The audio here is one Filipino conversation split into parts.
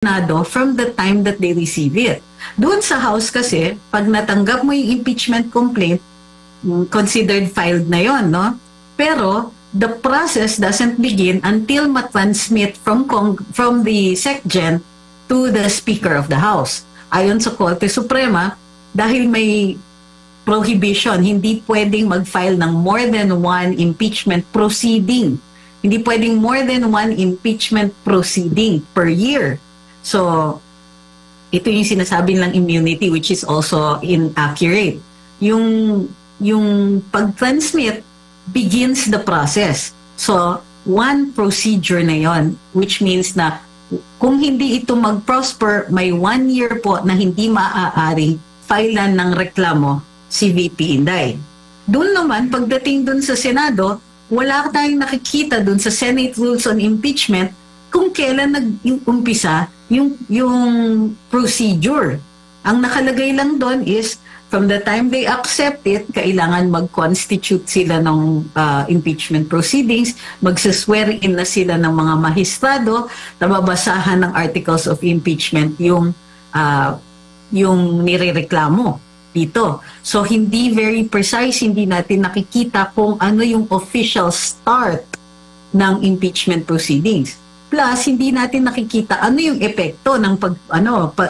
Senado from the time that they receive it. Doon sa House kasi, pag natanggap mo yung impeachment complaint, considered filed na yon, no? Pero the process doesn't begin until ma-transmit from the SecGen to the Speaker of the House. Ayon sa Korte Suprema, dahil may prohibition, hindi pwedeng mag-file ng more than one impeachment proceeding. Hindi pwedeng more than one impeachment proceeding per year. So, ito yung sinasabi ng immunity, which is also inaccurate. Yung pag-transmit begins the process. So, one procedure na yon, which means na kung hindi ito mag-prosper, may 1 year po na hindi maaari filean ng reklamo si VP Inday. Doon naman, pagdating doon sa Senado, wala tayong nakikita doon sa Senate Rules on Impeachment kung kailan nag-umpisa yung procedure. Ang nakalagay lang doon is from the time they accept it, kailangan mag-constitute sila ng impeachment proceedings, magsaswear in na sila ng mga mahistrado, nababasahan ng articles of impeachment yung nirereklamo dito. So hindi very precise, hindi natin nakikita kung ano yung official start ng impeachment proceedings. Plus, hindi natin nakikita ano yung epekto ng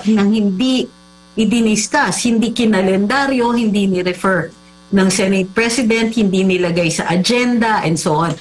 ng hindi idiniscuss, hindi kinalendaryo, hindi ni-refer ng Senate President, hindi nilagay sa agenda, and so on.